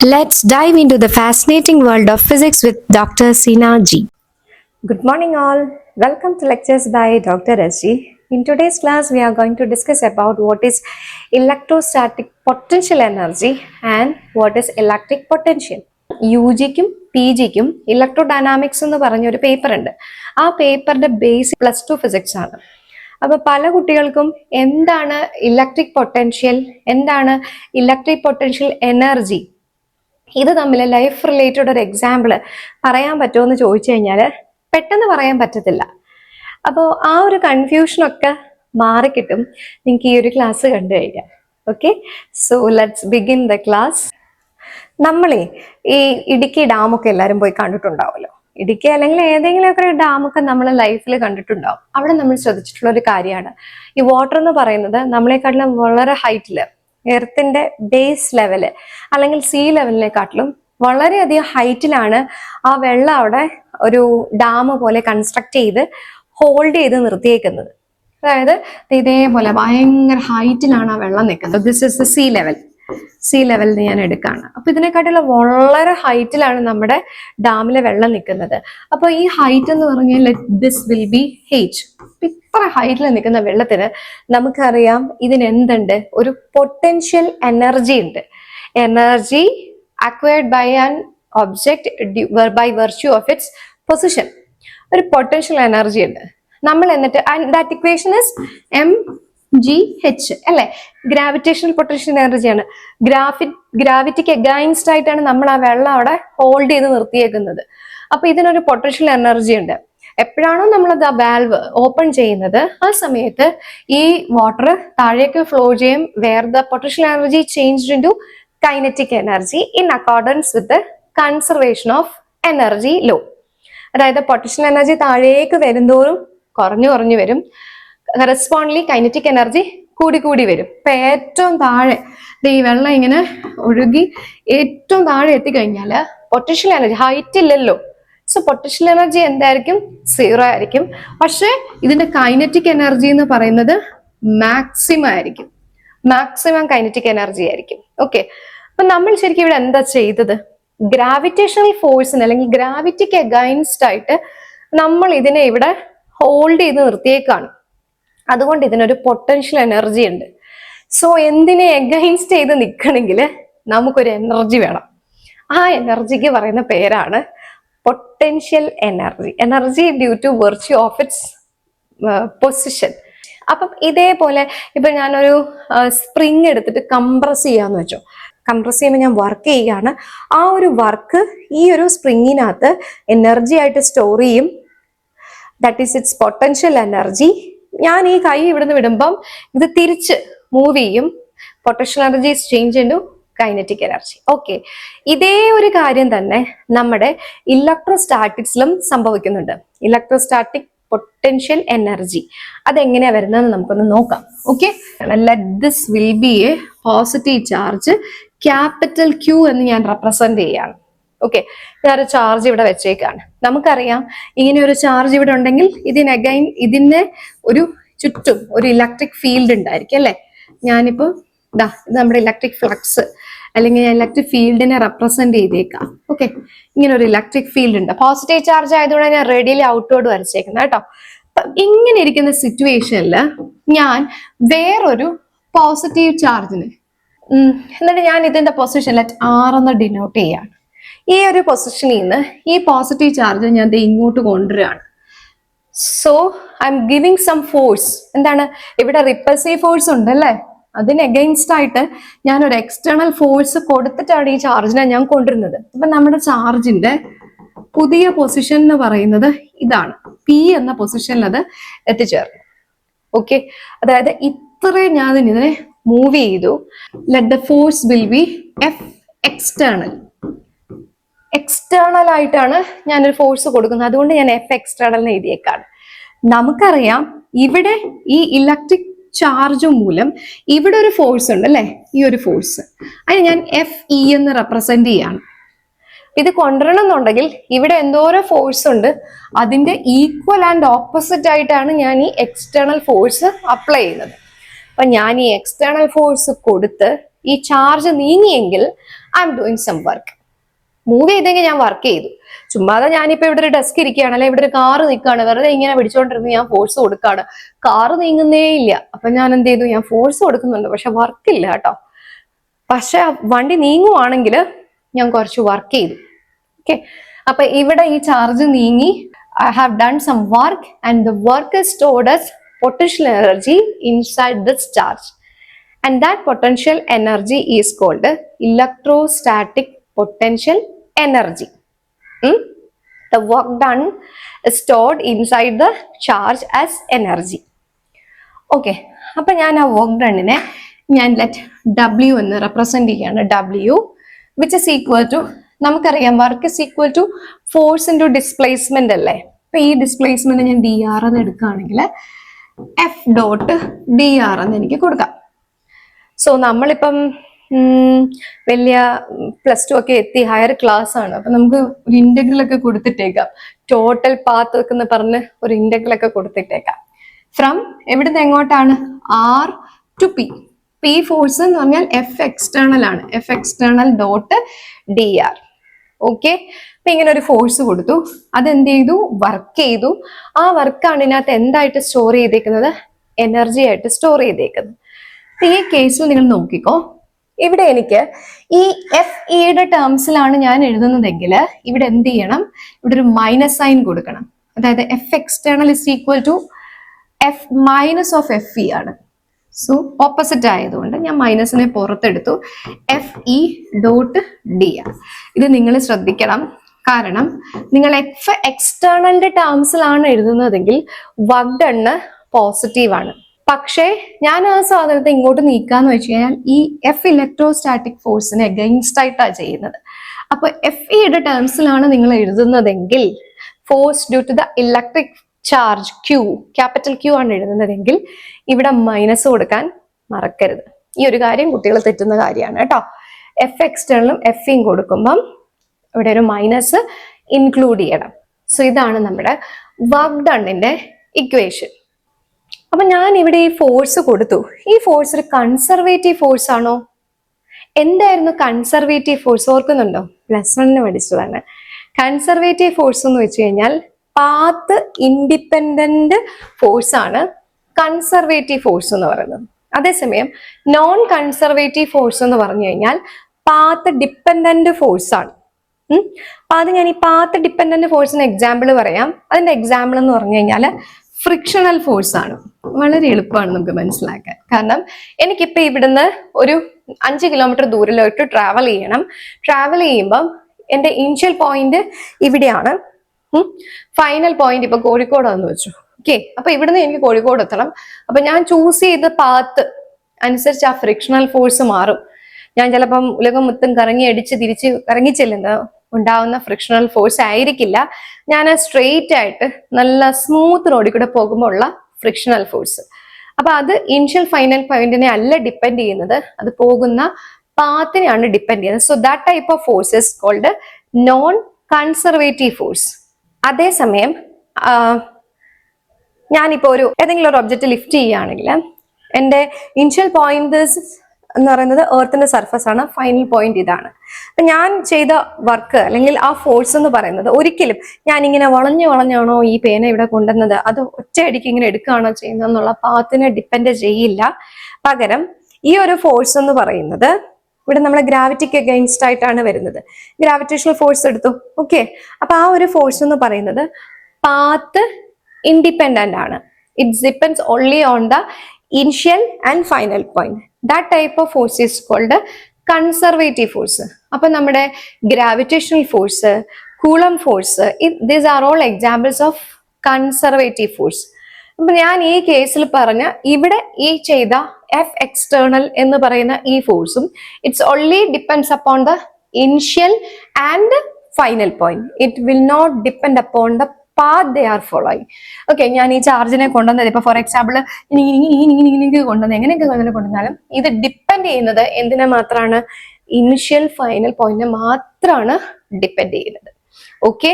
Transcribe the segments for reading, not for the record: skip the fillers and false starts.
Let's dive into the fascinating world of physics with Dr. Sina G. Good morning all. Welcome to lectures by Dr. SG. In today's class, we are going to discuss about what is electrostatic potential energy and what is electric potential. യുജിക്കും പി ജിക്കും electrodynamics എന്ന് പറഞ്ഞൊരു paper ഉണ്ട്. ആ പേപ്പറിന്റെ base +2 physics ആണ്. അപ്പൊ പല കുട്ടികൾക്കും എന്താണ് ഇലക്ട്രിക് പൊട്ടൻഷ്യൽ, എന്താണ് ഇലക്ട്രിക് പൊട്ടൻഷ്യൽ എനർജി, ഇത് തമ്മിൽ ലൈഫ് റിലേറ്റഡ് ഒരു എക്സാമ്പിൾ പറയാൻ പറ്റുമോ എന്ന് ചോദിച്ചു കഴിഞ്ഞാൽ പെട്ടെന്ന് പറയാൻ പറ്റത്തില്ല. അപ്പോൾ ആ ഒരു കൺഫ്യൂഷനൊക്കെ മാറിക്കിട്ടും നിങ്ങൾക്ക് ഈ ഒരു ക്ലാസ് കണ്ടു കഴിഞ്ഞാൽ. Okay, so let's begin the class. നമ്മളെ ഈ ഇടുക്കി ഡാമൊക്കെ എല്ലാവരും പോയി കണ്ടിട്ടുണ്ടാവുമല്ലോ. ഇടുക്കി അല്ലെങ്കിൽ ഏതെങ്കിലുമൊക്കെ ഒരു ഡാമൊക്കെ നമ്മൾ ലൈഫിൽ കണ്ടിട്ടുണ്ടാവും. അവിടെ നമ്മൾ ശ്രദ്ധിച്ചിട്ടുള്ള ഒരു കാര്യമാണ് ഈ വാട്ടർ എന്ന് പറയുന്നത് നമ്മളെക്കാട്ടിലും വളരെ ഹൈറ്റിൽ, എർത്തിന്റെ ബേസ് ലെവല് അല്ലെങ്കിൽ സീ ലെവലിനെക്കാട്ടിലും വളരെയധികം ഹൈറ്റിലാണ് ആ വെള്ളം അവിടെ ഒരു ഡാം പോലെ കൺസ്ട്രക്ട് ചെയ്ത് ഹോൾഡ് ചെയ്ത് നിർത്തിയേക്കുന്നത്. അതായത് ഇതേപോലെ ഭയങ്കര ഹൈറ്റിലാണ് ആ വെള്ളം നിൽക്കുന്നത്. ദിസ് ഇസ് ദ സീ ലെവലിന് ഞാൻ എടുക്കുകയാണ്. അപ്പൊ ഇതിനെക്കാട്ടിലും വളരെ ഹൈറ്റിലാണ് നമ്മുടെ ഡാമിലെ വെള്ളം നിൽക്കുന്നത്. അപ്പൊ ഈ ഹൈറ്റ് എന്ന് പറഞ്ഞാൽ ദിസ് വിൽ ബി ഹെയ്റ്റ്. ഇത്ര ഹൈറ്റിൽ നിൽക്കുന്ന വെള്ളത്തിന് നമുക്കറിയാം ഇതിനെന്തുണ്ട്, ഒരു പൊട്ടൻഷ്യൽ എനർജി ഉണ്ട്. Energy acquired by an object by virtue of its position. ഒരു പൊട്ടൻഷ്യൽ എനർജി ഉണ്ട്. നമ്മൾ എന്നിട്ട് ദാറ്റ് ഇക്വേഷൻ ഇസ് mgh അല്ലെ, ഗ്രാവിറ്റേഷണൽ പൊട്ടൻഷ്യൽ എനർജിയാണ്. ഗ്രാവിറ്റിക്ക് അഗൈൻസ്റ്റ് ആയിട്ടാണ് നമ്മൾ ആ വെള്ളം അവിടെ ഹോൾഡ് ചെയ്ത് നിർത്തിയേക്കുന്നത്. അപ്പൊ ഇതിനൊരു പൊട്ടൻഷ്യൽ എനർജി ഉണ്ട്. എപ്പോഴാണോ നമ്മളത് ആ വാൽവ് ഓപ്പൺ ചെയ്യുന്നത് ആ സമയത്ത് ഈ വാട്ടർ താഴേക്ക് ഫ്ലോ ചെയ്യും. Where the potential energy changed into kinetic energy in accordance with the conservation of energy law. അതായത് പൊട്ടൻഷ്യൽ എനർജി താഴേക്ക് വരുന്തോറും കുറഞ്ഞു വരും, കറസ്പോണ്ട്ലി കൈനറ്റിക് എനർജി കൂടി വരും. ഇപ്പൊ ഏറ്റവും താഴെ ഈ വെള്ളം ഇങ്ങനെ ഒഴുകി ഏറ്റവും താഴെ എത്തിക്കഴിഞ്ഞാല് പൊട്ടൻഷ്യൽ എനർജി, ഹൈറ്റ് ഇല്ലല്ലോ, സോ പൊട്ടൻഷ്യൽ എനർജി എന്തായിരിക്കും, 0 ആയിരിക്കും. പക്ഷെ ഇതിന്റെ കൈനറ്റിക് എനർജി എന്ന് പറയുന്നത് മാക്സിമം ആയിരിക്കും, മാക്സിമം കൈനറ്റിക് എനർജി ആയിരിക്കും. ഓക്കെ, അപ്പൊ നമ്മൾ ശരിക്കും ഇവിടെ എന്താ ചെയ്തത്, ഗ്രാവിറ്റേഷണൽ ഫോഴ്സിന് അല്ലെങ്കിൽ ഗ്രാവിറ്റിക്ക് അഗൈൻസ്റ്റ് ആയിട്ട് നമ്മൾ ഇതിനെ ഇവിടെ ഹോൾഡ് ചെയ്ത് നിർത്തിയേക്കാണ്. അതുകൊണ്ട് ഇതിനൊരു പൊട്ടൻഷ്യൽ എനർജി ഉണ്ട്. സോ എന്തിനെ എഗൈൻസ്റ്റ് ചെയ്ത് നിൽക്കണമെങ്കിൽ നമുക്കൊരു എനർജി വേണം. ആ എനർജിക്ക് പറയുന്ന പേരാണ് potential energy. Energy due to virtue of its position. അപ്പം ഇതേപോലെ ഇപ്പൊ ഞാനൊരു സ്പ്രിങ് എടുത്തിട്ട് കംപ്രസ് ചെയ്യാന്ന് വെച്ചോ. കംപ്രസ് ചെയ്യുമ്പോൾ ഞാൻ വർക്ക് ചെയ്യുകയാണ്. ആ ഒരു വർക്ക് ഈ ഒരു സ്പ്രിങ്ങിനകത്ത് എനർജി ആയിട്ട് സ്റ്റോർ ചെയ്യും. That is its potential energy. ഞാൻ ഈ കൈ ഇവിടുന്ന് വിടുമ്പം ഇത് തിരിച്ച് മൂവ് ചെയ്യും. Potential energy is change into kinetic energy. Okay, ഇതേ ഒരു കാര്യം തന്നെ നമ്മുടെ ഇലക്ട്രോസ്റ്റാറ്റിക്സിലും സംഭവിക്കുന്നുണ്ട്. ഇലക്ട്രോസ്റ്റാറ്റിക് പൊട്ടൻഷ്യൽ എനർജി അതെങ്ങനെയാ വരുന്നതെന്ന് നമുക്കൊന്ന് നോക്കാം. Okay, let this will be A positive charge, capital Q എന്ന് ഞാൻ റെപ്രസെന്റ് ചെയ്യാണ്. ഓക്കെ, ഞാനൊരു ചാർജ് ഇവിടെ വെച്ചേക്കാണ്. നമുക്കറിയാം ഇങ്ങനെ ഒരു ചാർജ് ഇവിടെ ഉണ്ടെങ്കിൽ ഇതിന് ഒരു ചുറ്റും ഒരു ഇലക്ട്രിക് ഫീൽഡ് ഉണ്ടായിരിക്കും അല്ലെ. ഞാനിപ്പോ ഇത് നമ്മുടെ ഇലക്ട്രിക് ഫ്ലക്സ് അല്ലെങ്കിൽ ഇലക്ട്രിക് ഫീൽഡിനെ റെപ്രസെന്റ് ചെയ്തേക്കാം. ഓക്കെ, ഇങ്ങനെ ഒരു ഇലക്ട്രിക് ഫീൽഡ് ഉണ്ട്. പോസിറ്റീവ് ചാർജ് ആയതുകൊണ്ട് ഞാൻ റേഡിയലി ഔട്ട്വേർഡ് വരച്ചേക്കുന്നത് കേട്ടോ. ഇങ്ങനെ ഇരിക്കുന്ന സിറ്റുവേഷനിൽ ഞാൻ വേറൊരു പോസിറ്റീവ് ചാർജിന് എന്നിട്ട് ഞാൻ ഇതിന്റെ പൊസിഷൻ ലെറ്റ് R എന്ന് ഡിനോട്ട് ചെയ്യാണ്. ഈ ഒരു പൊസിഷനിൽ നിന്ന് ഈ പോസിറ്റീവ് ചാർജ് ഞാൻ ഇങ്ങോട്ട് കൊണ്ടുവരികയാണ്. So I'm giving some force. എന്താണ് ഇവിടെ റിപ്പൾസീവ് ഫോഴ്സ് ഉണ്ട് അല്ലേ, അതിന് അഗെയിൻസ്റ്റ് ആയിട്ട് ഞാൻ ഒരു എക്സ്റ്റേണൽ ഫോഴ്സ് കൊടുത്തിട്ടാണ് ഈ ചാർജിനെ ഞാൻ കൊണ്ടുവരുന്നത്. അപ്പൊ നമ്മുടെ ചാർജിന്റെ പുതിയ പൊസിഷൻ എന്ന് പറയുന്നത് ഇതാണ്, P എന്ന പൊസിഷനിൽ അത് എത്തിച്ചേർന്നു. ഓക്കെ, അതായത് ഇത്രയും ഞാൻ ഇതിനെ മൂവ് ചെയ്തു. Let the force will be F external. External ആയിട്ടാണ് ഞാനൊരു ഫോഴ്സ് കൊടുക്കുന്നത്, അതുകൊണ്ട് ഞാൻ F എക്സ്റ്റേണൽ എഴുതിയേക്കാണ്. നമുക്കറിയാം ഇവിടെ ഈ ഇലക്ട്രിക് ചാർജ് മൂലം ഇവിടെ ഒരു ഫോഴ്സ് ഉണ്ട് അല്ലെ, ഈ ഒരു ഫോഴ്സ് അതിന് ഞാൻ FE എന്ന് റെപ്രസെന്റ് ചെയ്യാണ്. ഇത് കൊണ്ടുവരണം എന്നുണ്ടെങ്കിൽ ഇവിടെ എന്തോരോ ഫോഴ്സ് ഉണ്ട്, അതിന്റെ ഈക്വൽ ആൻഡ് ഓപ്പോസിറ്റ് ആയിട്ടാണ് ഞാൻ ഈ എക്സ്റ്റേണൽ ഫോഴ്സ് അപ്ലൈ ചെയ്യുന്നത്. അപ്പൊ ഞാൻ ഈ എക്സ്റ്റേണൽ ഫോഴ്സ് കൊടുത്ത് ഈ ചാർജ് നീങ്ങിയെങ്കിൽ I am doing some work. Move ചെയ്തെങ്കിൽ ഞാൻ വർക്ക് ചെയ്തു. ചുമ്മാതെ ഞാനിപ്പോ ഇവിടെ ഒരു ഡെസ്ക് ഇരിക്കുകയാണ്, അല്ലെ ഇവിടെ ഒരു കാറ് നിൽക്കുകയാണ്, വെറുതെ ഇങ്ങനെ പിടിച്ചോണ്ടിരുന്ന് ഞാൻ ഫോഴ്സ് കൊടുക്കുകയാണ്, കാറ് നീങ്ങുന്നേ ഇല്ല. അപ്പൊ ഞാൻ എന്ത് ചെയ്തു? ഞാൻ ഫോഴ്സ് കൊടുക്കുന്നുണ്ട്, പക്ഷെ വർക്കില്ല കേട്ടോ. പക്ഷെ വണ്ടി നീങ്ങുവാണെങ്കിൽ ഞാൻ കുറച്ച് വർക്ക് ചെയ്തു. ഓക്കെ, അപ്പൊ ഇവിടെ ഈ ചാർജ് നീങ്ങി, I have done some work and the work is stored as potential energy inside this charge, and that potential energy is called electrostatic potential energy. The work done is stored inside the charge as energy. Okay, അപ്പൊ ഞാൻ ആ work ഡണ്ണിനെ ഞാൻ let W എന്ന് represent ചെയ്യാണ്. W which is equal to, നമുക്കറിയാം work is equal to force into displacement അല്ലേ. അപ്പൊ ഈ ഡിസ്പ്ലേസ്മെന്റ് ഞാൻ dr എന്ന് എടുക്കുകയാണെങ്കിൽ F ഡോട്ട് dr എന്ന് എനിക്ക് കൊടുക്കാം. സോ നമ്മളിപ്പം വലിയ +2 ഒക്കെ എത്തി, ഹയർ ക്ലാസ് ആണ്. അപ്പൊ നമുക്ക് ഒരു ഇന്റഗ്രൽ ഒക്കെ കൊടുത്തിട്ടേക്കാം, ടോട്ടൽ പാത്ത് എന്ന് പറഞ്ഞ് ഒരു ഇന്റഗ്രൽ ഒക്കെ കൊടുത്തിട്ടേക്കാം. ഫ്രം എവിടുന്ന് എങ്ങോട്ടാണ്? R to P. P force എന്ന് പറഞ്ഞാൽ F എക്സ്റ്റേണൽ ആണ്, F external dot dr. Okay, അപ്പൊ ഇങ്ങനെ ഒരു ഫോഴ്സ് കൊടുത്തു, അതെന്ത് ചെയ്തു? വർക്ക് ചെയ്തു. ആ വർക്കാണ് ഇതിനകത്ത് എന്തായിട്ട് സ്റ്റോർ ചെയ്തേക്കുന്നത്? എനർജി ആയിട്ട് സ്റ്റോർ ചെയ്തേക്കുന്നത്. ഈ കേസിൽ നിങ്ങൾ നോക്കിക്കോ, ഇവിടെ എനിക്ക് ഈ FEയുടെ ടേംസിലാണ് ഞാൻ എഴുതുന്നതെങ്കിൽ ഇവിടെ എന്ത് ചെയ്യണം? ഇവിടെ ഒരു മൈനസ് സൈൻ കൊടുക്കണം. അതായത് F external is equal to F minus of FE ആണ്. സോ ഓപ്പോസിറ്റ് ആയതുകൊണ്ട് ഞാൻ മൈനസിനെ പുറത്തെടുത്തു, FE ഡോട്ട് dr. ഇത് നിങ്ങൾ ശ്രദ്ധിക്കണം, കാരണം നിങ്ങൾ F എക്സ്റ്റേണലിന്റെ ടേംസിലാണ് എഴുതുന്നതെങ്കിൽ വർക്ക് ഡൺ പോസിറ്റീവ് ആണ്. പക്ഷേ ഞാൻ ആ സാധനത്തെ ഇങ്ങോട്ട് നീക്കാന്ന് വെച്ച് കഴിഞ്ഞാൽ ഈ F ഇലക്ട്രോസ്റ്റാറ്റിക് ഫോഴ്സിനെ അഗെയിൻസ്റ്റ് ആയിട്ടാണ് ചെയ്യുന്നത്. അപ്പൊ FEയുടെ ടേംസിലാണ് നിങ്ങൾ എഴുതുന്നതെങ്കിൽ, force due to the electric charge Q, capital Q ആണ് എഴുതുന്നതെങ്കിൽ ഇവിടെ മൈനസ് കൊടുക്കാൻ മറക്കരുത്. ഈ ഒരു കാര്യം കുട്ടികൾ തെറ്റുന്ന കാര്യമാണ് കേട്ടോ. F എക്സ്റ്റേണലും FEയും കൊടുക്കുമ്പം ഇവിടെ ഒരു മൈനസ് ഇൻക്ലൂഡ് ചെയ്യണം. സോ ഇതാണ് നമ്മുടെ വർക്ക് ഡണ്ണിന്റെ ഇക്വേഷൻ. അപ്പൊ ഞാൻ ഇവിടെ ഈ ഫോഴ്സ് കൊടുത്തു. ഈ ഫോഴ്സ് ഒരു കൺസർവേറ്റീവ് ഫോഴ്സ് ആണോ? എന്തായിരുന്നു കൺസർവേറ്റീവ് ഫോഴ്സ്? ഓർക്കുന്നുണ്ടോ? +1 പഠിച്ചതാണ്. കൺസർവേറ്റീവ് ഫോഴ്സ് എന്ന് വെച്ച് കഴിഞ്ഞാൽ പാത്ത് ഇൻഡിപെൻഡന്റ് ഫോഴ്സ് ആണ് കൺസർവേറ്റീവ് ഫോഴ്സ് എന്ന് പറയുന്നത്. അതേസമയം നോൺ കൺസർവേറ്റീവ് ഫോഴ്സ് എന്ന് പറഞ്ഞു കഴിഞ്ഞാൽ പാത്ത് ഡിപ്പെൻഡന്റ് ഫോഴ്സ് ആണ്. അപ്പൊ അത് ഞാൻ ഈ പാത്ത് ഡിപ്പെൻഡന്റ് ഫോഴ്സിന് എക്സാമ്പിൾ പറയാം. അതിന്റെ എക്സാമ്പിൾ എന്ന് പറഞ്ഞു കഴിഞ്ഞാൽ ഫ്രിക്ഷണൽ ഫോഴ്സ് ആണ്. വളരെ എളുപ്പമാണ് നമുക്ക് മനസ്സിലാക്കാൻ. കാരണം എനിക്കിപ്പോ ഇവിടുന്ന് ഒരു 5 കിലോമീറ്റർ ദൂരത്തിലോട്ട് ട്രാവൽ ചെയ്യണം. ട്രാവൽ ചെയ്യുമ്പം എന്റെ ഇനിഷ്യൽ പോയിന്റ് ഇവിടെയാണ്, ഫൈനൽ പോയിന്റ് ഇപ്പൊ കോഴിക്കോടാന്ന് വെച്ചു. ഓക്കെ, അപ്പൊ ഇവിടുന്ന് എനിക്ക് കോഴിക്കോട് എത്തണം. അപ്പൊ ഞാൻ ചൂസ് ചെയ്ത പാത്ത് അനുസരിച്ച് ആ ഫ്രിക്ഷണൽ ഫോഴ്സ് മാറും. ഞാൻ ചിലപ്പം ഉലകം മൊത്തം കറങ്ങി അടിച്ച് തിരിച്ച് കറങ്ങി ചെല്ലുന്നത് ഉണ്ടാവുന്ന ഫ്രിക്ഷണൽ ഫോഴ്സ് ആയിരിക്കില്ല. ഞാൻ സ്ട്രെയിറ്റ് ആയിട്ട് നല്ല സ്മൂത്ത് റോഡിൽ കൂടെ പോകുമ്പോൾ ഉള്ള ഫ്രിക്ഷണൽ ഫോഴ്സ്. അപ്പൊ അത് ഇനിഷ്യൽ ഫൈനൽ പോയിന്റിനെ അല്ല ഡിപ്പെൻഡ് ചെയ്യുന്നത്, അത് പോകുന്ന പാത്തിനെയാണ് ഡിപ്പെൻഡ് ചെയ്യുന്നത്. So that type of force is called non conservative force. അതേസമയം ഞാനിപ്പോ ഏതെങ്കിലും ഒരു ഒബ്ജക്റ്റ് ലിഫ്റ്റ് ചെയ്യുകയാണെങ്കിൽ എൻ്റെ ഇനിഷ്യൽ പോയിന്റ് എന്ന് പറയുന്നത് എർത്തിന്റെ സർഫസ് ആണ്, ഫൈനൽ പോയിന്റ് ഇതാണ്. അപ്പൊ ഞാൻ ചെയ്ത വർക്ക് അല്ലെങ്കിൽ ആ ഫോഴ്സ് എന്ന് പറയുന്നത് ഒരിക്കലും ഞാൻ ഇങ്ങനെ വളഞ്ഞാണോ ഈ പേന ഇവിടെ കൊണ്ടുവന്നത്, അത് ഒറ്റയടിക്ക് ഇങ്ങനെ എടുക്കുകയാണോ ചെയ്യുന്നത് എന്നുള്ള പാത്തിനെ ഡിപ്പെൻഡ് ചെയ്യില്ല. പകരം ഈ ഒരു ഫോഴ്സ് എന്ന് പറയുന്നത് ഇവിടെ നമ്മളെ ഗ്രാവിറ്റിക്ക് അഗെയിൻസ്റ്റ് ആയിട്ടാണ് വരുന്നത്. ഗ്രാവിറ്റേഷണൽ ഫോഴ്സ് എടുത്തു. ഓക്കെ, അപ്പൊ ആ ഒരു ഫോഴ്സ് എന്ന് പറയുന്നത് പാത്ത് ഇൻഡിപെൻഡന്റ് ആണ്. It depends only on the initial and final point. That type of force is called conservative force. അപ്പൊ നമ്മുടെ gravitational force, coulomb force, these are all examples of conservative force. അപ്പൊ ഞാൻ ഈ കേസിൽ പറഞ്ഞ ഇവിടെ ഈ ചെയ്ത F എക്സ്റ്റേണൽ എന്ന് പറയുന്ന ഈ ഫോഴ്സും it's only depends upon the initial and final point. It will not depend upon the path they are following. Okay, ഞാൻ ഈ ചാർജിനെ കൊണ്ടുവന്നത് ഇപ്പൊ ഫോർ എക്സാമ്പിൾ ഇങ്ങനെ കൊണ്ടുവന്നത്, എങ്ങനെയൊക്കെ കൊണ്ടുവന്നാലും ഇത് ഡിപ്പെൻഡ് ചെയ്യുന്നത് എന്തിനെ മാത്രമാണ്? ഇനിഷ്യൽ ഫൈനൽ പോയിന്റിനെ മാത്രമാണ് ഡിപ്പെൻഡ് ചെയ്യുന്നത്. Okay,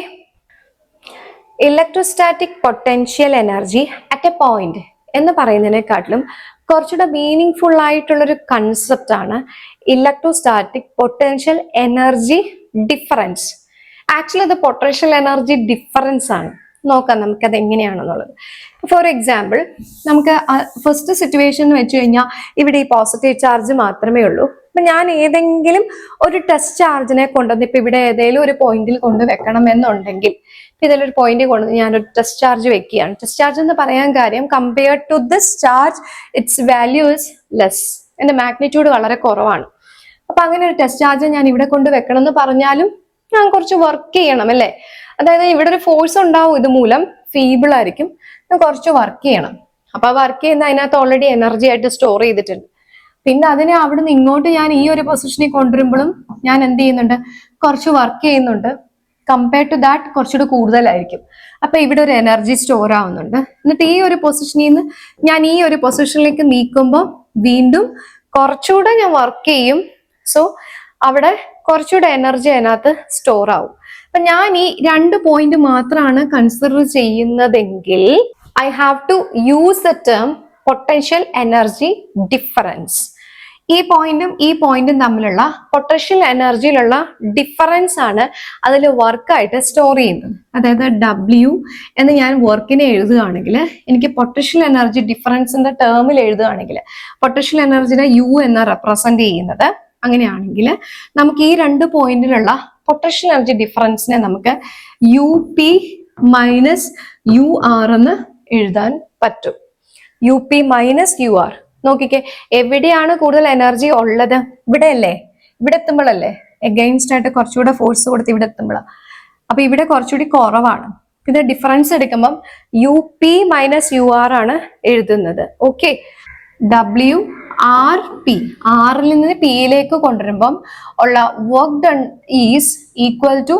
electrostatic potential energy at A point എന്ന് പറയുന്നതിനെക്കാട്ടിലും കുറച്ചുകൂടെ മീനിങ് ഫുൾ ആയിട്ടുള്ളൊരു കൺസെപ്റ്റ് ആണ് electrostatic potential energy difference. Actually അത് പൊട്ടൻഷ്യൽ എനർജി ഡിഫറൻസ് ആണ്. നോക്കാം നമുക്കത് എങ്ങനെയാണെന്നുള്ളത്. ഫോർ എക്സാമ്പിൾ, നമുക്ക് ഫസ്റ്റ് സിറ്റുവേഷൻ എന്ന് വെച്ച് കഴിഞ്ഞാൽ ഇവിടെ ഈ പോസിറ്റീവ് ചാർജ് മാത്രമേ ഉള്ളൂ. അപ്പൊ ഞാൻ ഏതെങ്കിലും ഒരു ടെസ്റ്റ് ചാർജിനെ കൊണ്ടുവന്ന് ഇപ്പൊ ഇവിടെ ഏതെങ്കിലും ഒരു പോയിന്റിൽ കൊണ്ട് വെക്കണം എന്നുണ്ടെങ്കിൽ, ഇതിലൊരു പോയിന്റ് കൊണ്ടുവന്ന് ഞാനൊരു ടെസ്റ്റ് ചാർജ് വെക്കുകയാണ്. ടെസ്റ്റ് ചാർജ് എന്ന് പറയാൻ കാര്യം, compare to this charge its value is less, എന്റെ മാഗ്നിറ്റ്യൂഡ് വളരെ കുറവാണ്. അപ്പൊ അങ്ങനെ ഒരു ടെസ്റ്റ് ചാർജ് ഞാൻ ഇവിടെ കൊണ്ട് വെക്കണം എന്ന് പറഞ്ഞാലും ഞാൻ കുറച്ച് വർക്ക് ചെയ്യണം അല്ലേ. അതായത് ഇവിടെ ഒരു ഫോഴ്സ് ഉണ്ടാവും, ഇത് മൂലം ഫീബിൾ ആയിരിക്കും, ഞാൻ കുറച്ച് വർക്ക് ചെയ്യണം. അപ്പൊ വർക്ക് ചെയ്യുന്ന അതിനകത്ത് ഓൾറെഡി എനർജി ആയിട്ട് സ്റ്റോർ ചെയ്തിട്ടുണ്ട്. പിന്നെ അതിനെ അവിടെ നിന്ന് ഇങ്ങോട്ട് ഞാൻ ഈ ഒരു പൊസിഷനിൽ കൊണ്ടുവരുമ്പോഴും ഞാൻ എന്ത് ചെയ്യുന്നുണ്ട്, കുറച്ച് വർക്ക് ചെയ്യുന്നുണ്ട്. കമ്പയർ ടു ദാറ്റ് കുറച്ചുകൂടെ കൂടുതലായിരിക്കും. അപ്പൊ ഇവിടെ ഒരു എനർജി സ്റ്റോർ ആവുന്നുണ്ട്. എന്നിട്ട് ഈ ഒരു പൊസിഷനിൽ നിന്ന് ഞാൻ ഈ ഒരു പൊസിഷനിലേക്ക് നീക്കുമ്പോൾ വീണ്ടും കുറച്ചുകൂടെ ഞാൻ വർക്ക് ചെയ്യും. സോ അവിടെ കുറച്ചുകൂടെ എനർജി അതിനകത്ത് സ്റ്റോർ ആവും. അപ്പൊ ഞാൻ ഈ 2 പോയിന്റ് മാത്രമാണ് കൺസിഡർ ചെയ്യുന്നതെങ്കിൽ I have to use the term potential energy difference. ഈ പോയിന്റും തമ്മിലുള്ള പൊട്ടൻഷ്യൽ എനർജിയിലുള്ള ഡിഫറൻസ് ആണ് അതിൽ വർക്കായിട്ട് സ്റ്റോർ ചെയ്യുന്നത്. അതായത് W എന്ന് ഞാൻ വർക്കിനെ എഴുതുകയാണെങ്കിൽ, എനിക്ക് പൊട്ടൻഷ്യൽ എനർജി ഡിഫറൻസിന്റെ ടേമിൽ എഴുതുകയാണെങ്കിൽ പൊട്ടൻഷ്യൽ എനർജിനെ U എന്ന് റെപ്രസെന്റ് ചെയ്യുന്നത്. അങ്ങനെയാണെങ്കിൽ നമുക്ക് ഈ 2 പോയിന്റിലുള്ള പൊട്ടൻഷ്യൽ എനർജി ഡിഫറൻസിനെ നമുക്ക് UP മൈനസ് UR എന്ന് എഴുതാൻ പറ്റും. UP minus UR. നോക്കിക്കേ, എവിടെയാണ് കൂടുതൽ എനർജി ഉള്ളത്? ഇവിടെ അല്ലേ? ഇവിടെ എത്തുമ്പോഴല്ലേ എഗെയിൻസ്റ്റ് ആയിട്ട് കുറച്ചുകൂടെ ഫോഴ്സ് കൊടുത്ത് ഇവിടെ എത്തുമ്പോഴാണ്. അപ്പൊ ഇവിടെ കുറച്ചുകൂടി കുറവാണ്. ഇത് ഡിഫറൻസ് എടുക്കുമ്പം UP മൈനസ് UR ആണ് എഴുതുന്നത്. ഓക്കെ, WRP, ആറിൽ നിന്ന് പിയിലേക്ക് കൊണ്ടുവരുമ്പം ഉള്ള work done is equal to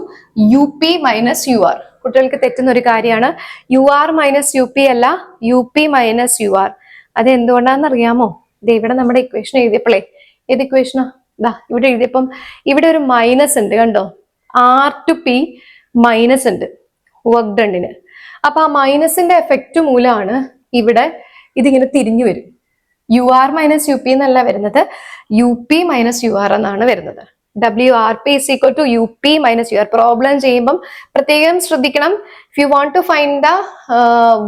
UP minus UR. കുട്ടികൾക്ക് തെറ്റുന്ന ഒരു കാര്യമാണ്. UR മൈനസ് UP അല്ല, UP മൈനസ് UR. അത് എന്തുകൊണ്ടാണെന്ന് അറിയാമോ? ഇത് ഇവിടെ നമ്മുടെ ഇക്വേഷൻ എഴുതിയപ്പോഴേ, ഏത് ഇക്വേഷനാ? ഇവിടെ എഴുതിയപ്പം ഇവിടെ ഒരു മൈനസ് ഉണ്ട്, കണ്ടോ? R to P മൈനസ് ഉണ്ട് വർക്ക് ഡണ്ണിന്. അപ്പൊ ആ മൈനസിന്റെ എഫക്റ്റ് മൂലമാണ് ഇവിടെ ഇതിങ്ങനെ തിരിഞ്ഞു വരും. UR മൈനസ് UP എന്നല്ല വരുന്നത്, UP മൈനസ് UR എന്നാണ് വരുന്നത്. WRP is equal to UP minus UR. Problem ചെയ്യുമ്പം പ്രത്യേകം ശ്രദ്ധിക്കണം. If you want to find the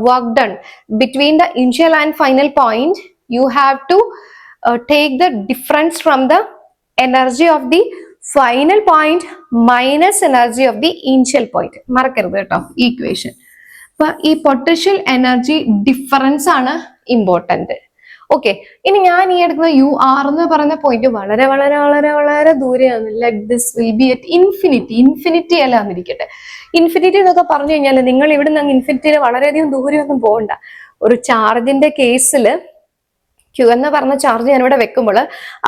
work done between the initial and final point, you have to take the difference from the energy of the final point minus energy of the initial point. മറക്കരുത് കേട്ടോ ഈ equation. അപ്പൊ ഈ potential energy difference ആണ് important. Okay, ഇനി ഞാൻ ഈ എടുക്കുന്ന UR എന്ന് പറയുന്ന പോയിന്റ് വളരെ വളരെ വളരെ വളരെ ദൂരെയാണ്. Like this will be at infinity അല്ല എന്നിരിക്കട്ടെ. ഇൻഫിനിറ്റി എന്നൊക്കെ പറഞ്ഞു കഴിഞ്ഞാൽ നിങ്ങൾ ഇവിടെ നിന്ന് ഇൻഫിനിറ്റിയിൽ വളരെയധികം ദൂരെയൊന്നും പോകണ്ട. ഒരു ചാർജിന്റെ കേസിൽ Q എന്ന് പറഞ്ഞ ചാർജ് ഞാൻ ഇവിടെ വെക്കുമ്പോൾ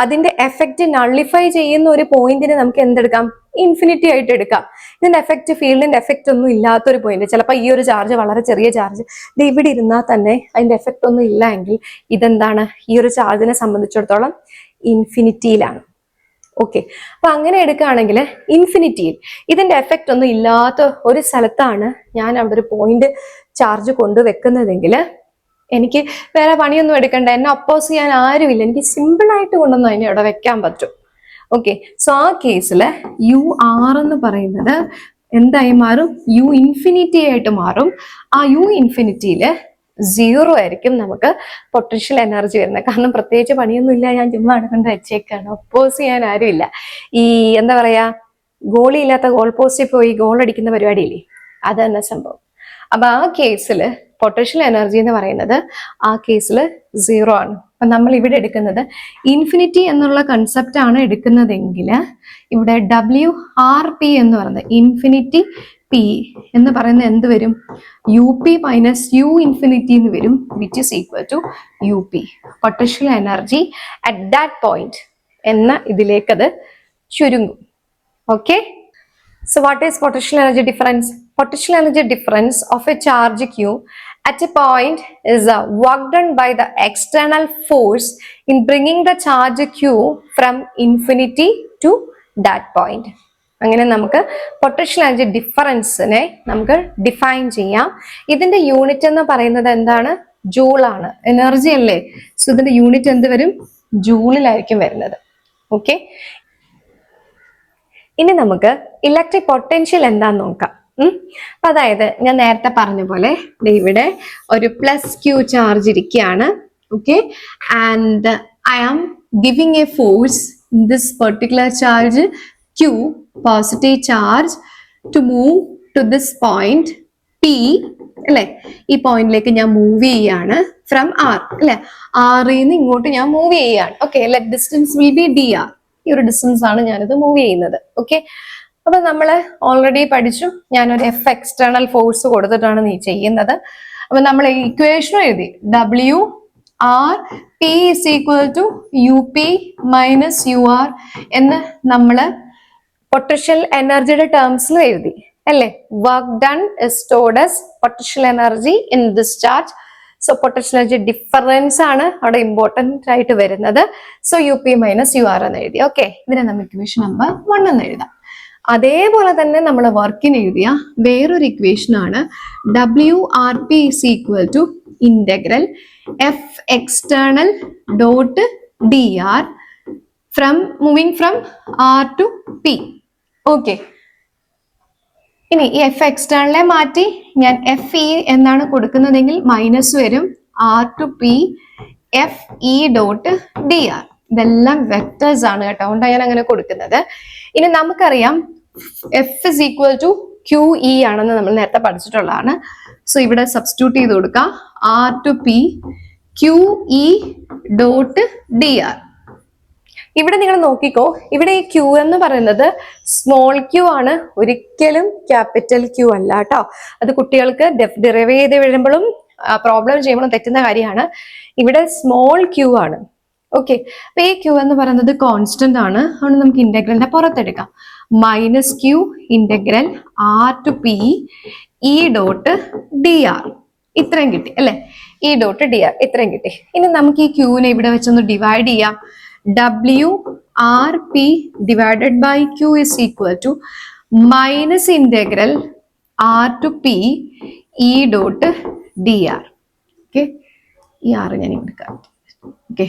അതിന്റെ എഫക്റ്റ് നള്ളിഫൈ ചെയ്യുന്ന ഒരു പോയിന്റിന് നമുക്ക് എന്തെടുക്കാം? ഇൻഫിനിറ്റി ആയിട്ട് എടുക്കാം. ഇതിന്റെ എഫക്റ്റ്, ഫീൽഡിന്റെ എഫക്റ്റ് ഒന്നും ഇല്ലാത്തൊരു പോയിന്റ്, ചിലപ്പോൾ ഈ ഒരു ചാർജ് വളരെ ചെറിയ ചാർജ് ഇത് ഇവിടെ ഇരുന്നാൽ തന്നെ അതിന്റെ എഫക്റ്റ് ഒന്നും ഇല്ല എങ്കിൽ ഇതെന്താണ്? ഈ ഒരു ചാർജിനെ സംബന്ധിച്ചിടത്തോളം ഇൻഫിനിറ്റിയിലാണ്. ഓക്കെ, അപ്പൊ അങ്ങനെ എടുക്കുകയാണെങ്കിൽ ഇൻഫിനിറ്റിയിൽ ഇതിന്റെ എഫക്റ്റ് ഒന്നും ഇല്ലാത്ത ഒരു സ്ഥലത്താണ് ഞാൻ അവിടെ ഒരു പോയിന്റ് ചാർജ് കൊണ്ടുവെക്കുന്നതെങ്കിൽ എനിക്ക് വേറെ പണിയൊന്നും എടുക്കണ്ട, എന്നെ അപ്പോസ് ചെയ്യാൻ ആരുമില്ല, എനിക്ക് സിമ്പിൾ ആയിട്ട് കൊണ്ടൊന്നും അതിനെ അവിടെ വെക്കാൻ പറ്റും. ഓക്കെ, സോ ആ കേസിൽ UR എന്ന് പറയുന്നത് എന്തായി മാറും? U ഇൻഫിനിറ്റി ആയിട്ട് മാറും. ആ U ഇൻഫിനിറ്റിയില് 0 ആയിരിക്കും നമുക്ക് പൊട്ടൻഷ്യൽ എനർജി വരുന്നത്. കാരണം പ്രത്യേകിച്ച് പണിയൊന്നും ഇല്ല, ഞാൻ ചുമ്മാ എടുക്കൊണ്ട് വെച്ചേക്കാണ്, ഒപ്പോസ് ചെയ്യാൻ ആരുമില്ല. ഈ എന്താ പറയാ, ഗോളി ഇല്ലാത്ത ഗോൾ പോസ്റ്റിൽ പോയി ഗോൾ അടിക്കുന്ന പരിപാടിയില്ലേ, അത് തന്നെ സംഭവം. അപ്പൊ ആ കേസിൽ പൊട്ടൻഷ്യൽ എനർജി എന്ന് പറയുന്നത് ആ കേസിൽ 0 ആണ്. അപ്പൊ നമ്മൾ ഇവിടെ എടുക്കുന്നത് ഇൻഫിനിറ്റി എന്നുള്ള കൺസെപ്റ്റ് ആണ് എടുക്കുന്നതെങ്കിൽ ഇവിടെ WRP എന്ന് പറയുന്നത് ഇൻഫിനിറ്റി P എന്ന് പറയുന്നത് എന്ത് വരും? UP മൈനസ് U ഇൻഫിനിറ്റി എന്ന് വരും, which is equal to UP potential energy at that point എന്ന ഇതിലേക്ക് അത് ചുരുങ്ങും. Okay, so what is potential energy difference? Potential energy difference of a charge Q at a point is work done by the external force in bringing the charge Q from infinity to that point. അങ്ങനെ നമുക്ക് potential energy ഡിഫറൻസിനെ നമുക്ക് define ചെയ്യാം. ഇതിന്റെ unit എന്ന് പറയുന്നത് എന്താണ്? ജൂളാണ്, energy അല്ലേ. So ഇതിന്റെ യൂണിറ്റ് എന്ത് വരും? ജൂളിലായിരിക്കും വരുന്നത്. ഓക്കെ, ഇനി നമുക്ക് ഇലക്ട്രിക് പൊട്ടൻഷ്യൽ എന്താന്ന് നോക്കാം. അപ്പൊ അതായത് ഞാൻ നേരത്തെ പറഞ്ഞ പോലെ ഇവിടെ ഒരു പ്ലസ് ക്യൂ ചാർജ് ഇരിക്കുകയാണ്. Okay, and I am giving a force in this particular charge Q, positive charge, to move to this point P അല്ലെ. ഈ പോയിന്റിലേക്ക് ഞാൻ മൂവ് ചെയ്യാണ് ഫ്രം ആർ അല്ലെ. ആറിന്ന് ഇങ്ങോട്ട് ഞാൻ മൂവ് ചെയ്യാണ്. Okay, let distance will be D R. ഈ ഒരു ഡിസ്റ്റൻസ് ആണ് ഞാനിത് മൂവ് ചെയ്യുന്നത്. ഓക്കെ, അപ്പൊ നമ്മൾ ഓൾറെഡി പഠിച്ചു, ഞാനൊരു എഫ് എക്സ്റ്റേണൽ ഫോഴ്സ് കൊടുത്തിട്ടാണ് നീ ചെയ്യുന്നത്. അപ്പൊ നമ്മൾ ഇക്വേഷനും എഴുതി, W R P is equal to U P minus U R എന്ന് നമ്മള് പൊട്ടൻഷ്യൽ എനർജിയുടെ ടേംസിൽ എഴുതി അല്ലേ. Work done is stored as potential energy in this charge. So potential energy difference ആണ് അവിടെ ഇമ്പോർട്ടന്റ് ആയിട്ട് വരുന്നത്. So U P minus U R എന്ന് എഴുതി. ഓക്കെ, ഇതിനെ നമുക്ക് ഇക്വേഷൻ നമ്പർ 1 എന്ന് എഴുതാം. അതേപോലെ തന്നെ നമ്മൾ വർക്കിന് എഴുതിയ വേറൊരു ഇക്വേഷൻ ആണ് W R P is equal to integral F external dot D R from moving from R to P. Okay, ഇനി ഈ എഫ് എക്സ്റ്റേണലെ മാറ്റി ഞാൻ എഫ് ഇ എന്നാണ് കൊടുക്കുന്നതെങ്കിൽ മൈനസ് വരും, R to P F E dot D R. ഇതെല്ലാം vectors ആണ് കേട്ടോ, അതുകൊണ്ടാണ് ഞാൻ അങ്ങനെ കൊടുക്കുന്നത്. ഇനി നമുക്കറിയാം F is equal to Q E ആണെന്ന് നമ്മൾ നേരത്തെ പഠിച്ചിട്ടുള്ളതാണ്. സോ ഇവിടെ സബ്സ്റ്റിറ്റ്യൂട്ട് ചെയ്ത് കൊടുക്കാം, R to P Q E dot D R. ഇവിടെ നിങ്ങൾ നോക്കിക്കോ, ഇവിടെ ഈ ക്യൂ എന്ന് പറയുന്നത് സ്മോൾ ക്യൂ ആണ്, ഒരിക്കലും ക്യാപിറ്റൽ ക്യൂ അല്ല കേട്ടോ. അത് കുട്ടികൾക്ക് ഡിറൈവ് ചെയ്ത് വരുമ്പോഴും പ്രോബ്ലം ചെയ്യുമ്പോഴും തെറ്റുന്ന കാര്യമാണ്. ഇവിടെ സ്മോൾ ക്യൂ ആണ്. ഓക്കെ, അപ്പൊ ഈ ക്യൂ എന്ന് പറയുന്നത് കോൺസ്റ്റന്റ് ആണ്, അതുകൊണ്ട് നമുക്ക് ഇന്റഗ്രലിന്റെ പുറത്തെടുക്കാം. Minus Q integral R to P E dot D R. ഇത്രയും കിട്ടി അല്ലെ, ഇ ഡോട്ട് ഡി ആർ ഇത്രയും കിട്ടി. ഇനി നമുക്ക് ഈ ക്യൂവിനെ ഇവിടെ വെച്ചൊന്ന് ഡിവൈഡ് ചെയ്യാം. W R P divided by Q is equal to minus integral R to P E dot dr. Okay, ഈ R ഞാൻ എടുക്കാം. ഓക്കെ,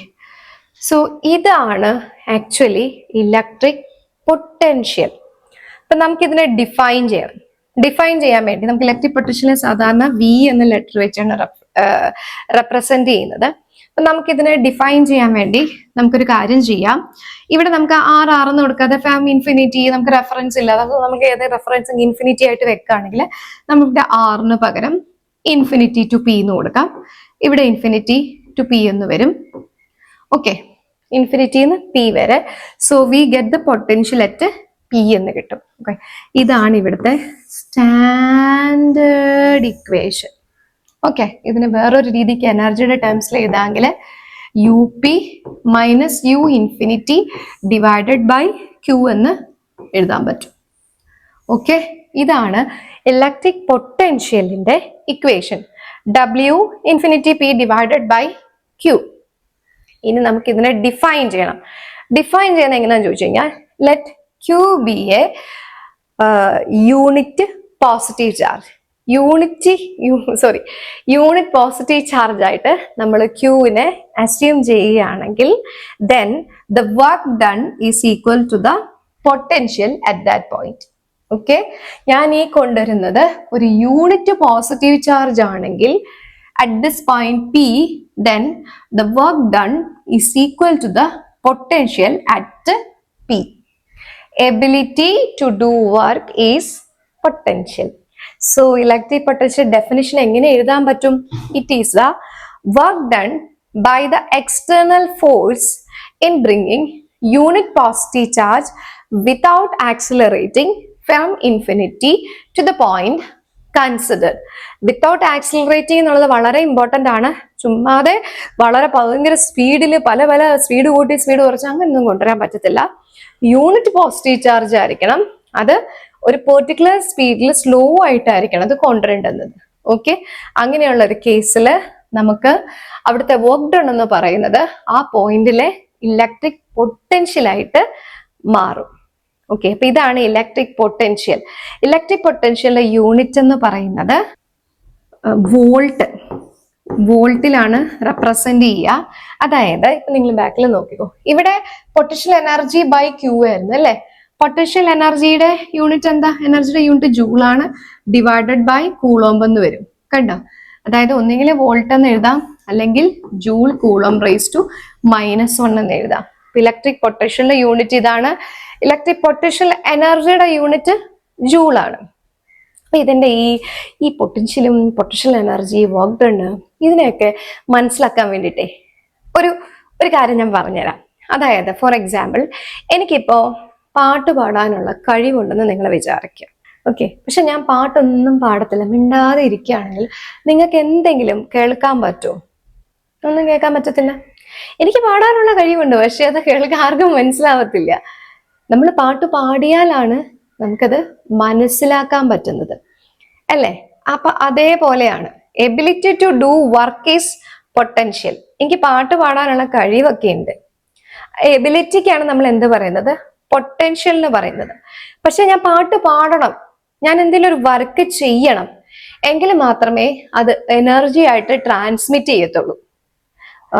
സോ ഇതാണ് ആക്ച്വലി ഇലക്ട്രിക് പൊട്ടൻഷ്യൽ. അപ്പൊ നമുക്ക് ഇതിനെ ഡിഫൈൻ ചെയ്യണം. ഡിഫൈൻ ചെയ്യാൻ വേണ്ടി നമുക്ക് ഇലക്ട്രിക് പൊട്ടൻഷ്യലിനെ സാധാരണ V എന്ന ലെറ്റർ വെച്ചാണ് റെപ്രസെന്റ് ചെയ്യുന്നത്. നമുക്ക് ഇതിനെ ഡിഫൈൻ ചെയ്യാൻ വേണ്ടി നമുക്കൊരു കാര്യം ചെയ്യാം. ഇവിടെ നമുക്ക് ആർ എന്ന് കൊടുക്കാതെ ഫാം ഇൻഫിനിറ്റി, നമുക്ക് റെഫറൻസ് ഇല്ല, നമുക്ക് ഏത് റെഫറൻസ് ഇൻഫിനിറ്റി ആയിട്ട് വെക്കുകയാണെങ്കിൽ നമുക്ക് ആറിന് പകരം ഇൻഫിനിറ്റി ടു പി എന്ന് കൊടുക്കാം. ഇവിടെ ഇൻഫിനിറ്റി ടു പി എന്ന് വരും. ഓക്കെ, ഇൻഫിനിറ്റിന്ന് പി വരെ. So we get the potential at P എന്ന് കിട്ടും. ഓക്കെ, ഇതാണ് ഇവിടുത്തെ സ്റ്റാൻഡേർഡ് ഇക്വേഷൻ. ഓക്കെ, ഇതിന് വേറൊരു രീതിക്ക് എനർജിയുടെ ടേംസിൽ എഴുതാമെങ്കിൽ U P minus U infinity divided by Q എന്ന് എഴുതാൻ പറ്റും. ഓക്കെ, ഇതാണ് ഇലക്ട്രിക് പൊട്ടൻഷ്യലിന്റെ equation, W infinity P divided by Q. ഇനി നമുക്ക് ഇതിനെ ഡിഫൈൻ ചെയ്യണം. ഡിഫൈൻ ചെയ്യുന്നത് എങ്ങനെയാണെന്ന് ചോദിച്ചു കഴിഞ്ഞാൽ, let Q be a unit positive charge. Unit positive charge ആയിട്ട് നമ്മൾ ക്യൂവിനെ അസ്യൂം ചെയ്യുകയാണെങ്കിൽ then the work done is equal to the potential at that point. Okay, ഞാൻ ഈ കൊണ്ടുവരുന്നത് ഒരു യൂണിറ്റ് പോസിറ്റീവ് ചാർജ് ആണെങ്കിൽ at this point P, then the work done is equal to the potential at P. Ability to do work is potential. So electric potential definition എങ്ങനെ എഴുതാൻ പറ്റും? It is the work done by the external force in bringing unit positive charge without accelerating from infinity to the point consider. Without accelerating എന്നുള്ളത് വളരെ important ആണ്. ചുമ്മാതെ വളരെ ഭയങ്കര സ്പീഡിൽ പല സ്പീഡ് കൂട്ടി സ്പീഡ് കുറച്ച് അങ്ങനെയൊന്നും കൊണ്ടുവരാൻ പറ്റത്തില്ല. യൂണിറ്റ് പോസിറ്റീവ് ചാർജ് ആയിരിക്കണം, അത് ഒരു പെർട്ടിക്കുലർ സ്പീഡിൽ സ്ലോ ആയിട്ടായിരിക്കണം അത് കൊണ്ടുവരേണ്ടുന്നത്. ഓക്കെ, അങ്ങനെയുള്ള ഒരു കേസിൽ നമുക്ക് അവിടുത്തെ വർക്ക് ഡൺ എന്ന് പറയുന്നത് ആ പോയിന്റിലെ ഇലക്ട്രിക് പൊട്ടൻഷ്യൽ ആയിട്ട് മാറും. ഓക്കെ, അപ്പൊ ഇതാണ് ഇലക്ട്രിക് പൊട്ടൻഷ്യൽ. ഇലക്ട്രിക് പൊട്ടൻഷ്യലിന്റെ യൂണിറ്റ് എന്ന് പറയുന്നത് വോൾട്ട്. വോൾട്ടിലാണ് റെപ്രസെന്റ് ചെയ്യുക. അതായത് ഇപ്പൊ നിങ്ങൾ ബാക്കിൽ നോക്കിക്കോ, ഇവിടെ പൊട്ടൻഷ്യൽ എനർജി ബൈ ക്യൂ ആയിരുന്നു അല്ലെ. പൊട്ടൻഷ്യൽ എനർജിയുടെ യൂണിറ്റ് എന്താ? എനർജിയുടെ യൂണിറ്റ് ജൂൾ ആണ്, ഡിവൈഡഡ് ബൈ കൂളോംബ് എന്ന് വരും. കണ്ടോ? അതായത് ഒന്നെങ്കിൽ വോൾട്ട് എന്ന് എഴുതാം, അല്ലെങ്കിൽ ജൂൾ കൂളോംബ് റേസ് ടു -1 എന്ന് എഴുതാം. ഇലക്ട്രിക് പൊട്ടൻഷ്യലിന്റെ യൂണിറ്റ് ഇതാണ്. ഇലക്ട്രിക് പൊട്ടൻഷ്യൽ എനർജിയുടെ യൂണിറ്റ് ജൂൾ ആണ്. അപ്പൊ ഇതിന്റെ ഈ പൊട്ടൻഷ്യലും പൊട്ടൻഷ്യൽ എനർജി, വർക്ക് ഡൺ, ഇതിനെയൊക്കെ മനസ്സിലാക്കാൻ വേണ്ടിയിട്ടേ ഒരു കാര്യം ഞാൻ പറഞ്ഞുതരാം. അതായത് ഫോർ എക്സാമ്പിൾ, എനിക്കിപ്പോ പാട്ട് പാടാനുള്ള കഴിവുണ്ടെന്ന് നിങ്ങൾ വിചാരിക്കുക. ഓക്കെ, പക്ഷെ ഞാൻ പാട്ടൊന്നും പാടത്തില്ല, മിണ്ടാതെ ഇരിക്കുകയാണെങ്കിൽ നിങ്ങൾക്ക് എന്തെങ്കിലും കേൾക്കാൻ പറ്റുമോ? ഒന്നും കേൾക്കാൻ പറ്റത്തില്ല. എനിക്ക് പാടാനുള്ള കഴിവുണ്ട്, പക്ഷെ അത് കേൾക്കാൻ ആർക്കും മനസ്സിലാവത്തില്ല. നമ്മൾ പാട്ട് പാടിയാലാണ് നമുക്കത് മനസ്സിലാക്കാൻ പറ്റുന്നത് അല്ലേ? അപ്പൊ അതേപോലെയാണ് ability to do work is potential. എനിക്ക് പാട്ട് പാടാനുള്ള കഴിവൊക്കെ ഉണ്ട്. എബിലിറ്റിക്കാണ് നമ്മൾ എന്ത് പറയുന്നത്? പൊട്ടൻഷ്യൽ എന്ന് പറയുന്നത്. പക്ഷെ ഞാൻ പാട്ട് പാടണം, ഞാൻ എന്തെങ്കിലും ഒരു വർക്ക് ചെയ്യണം, എങ്കിൽ മാത്രമേ അത് എനർജി ആയിട്ട് ട്രാൻസ്മിറ്റ് ചെയ്യത്തുള്ളൂ.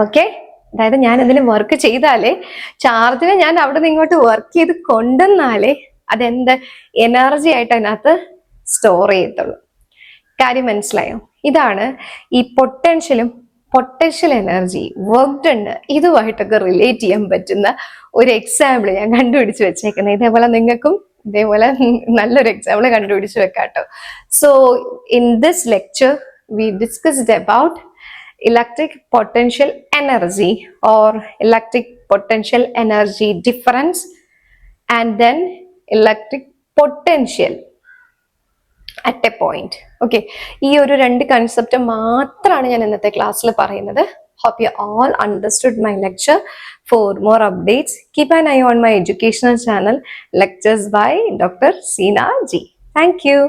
ഓക്കെ, അതായത് ഞാൻ എന്തെങ്കിലും വർക്ക് ചെയ്താലേ, ചാർജിനെ ഞാൻ അവിടെ നിന്ന് ഇങ്ങോട്ട് വർക്ക് ചെയ്ത് കൊണ്ടുവന്നാലേ അതെന്ത് എനർജി ആയിട്ട് അതിനകത്ത് സ്റ്റോർ ചെയ്യത്തുള്ളൂ. കാര്യം മനസ്സിലായോ? ഇതാണ് ഈ പൊട്ടൻഷ്യലും പൊട്ടൻഷ്യൽ എനർജി, വർക്ക് ഡൺ, ഇതുമായിട്ടൊക്കെ റിലേറ്റ് ചെയ്യാൻ പറ്റുന്ന ഒരു എക്സാമ്പിൾ ഞാൻ കണ്ടുപിടിച്ച് വെച്ചേക്കുന്നത്. ഇതേപോലെ നിങ്ങൾക്കും ഇതേപോലെ നല്ലൊരു എക്സാമ്പിൾ കണ്ടുപിടിച്ച് വെക്കാട്ടോ. So in this lecture we discussed about electric potential energy or electric potential energy difference and then electric potential at a point. Okay, ഈ ഒരു രണ്ട് കൺസെപ്റ്റ് മാത്രമാണ് ഞാൻ ഇന്നത്തെ ക്ലാസ്സിൽ പറയുന്നത്. Hope you all understood my lecture. For more updates, keep an eye on my educational channel, Lectures by Dr. Seena G. Thank you.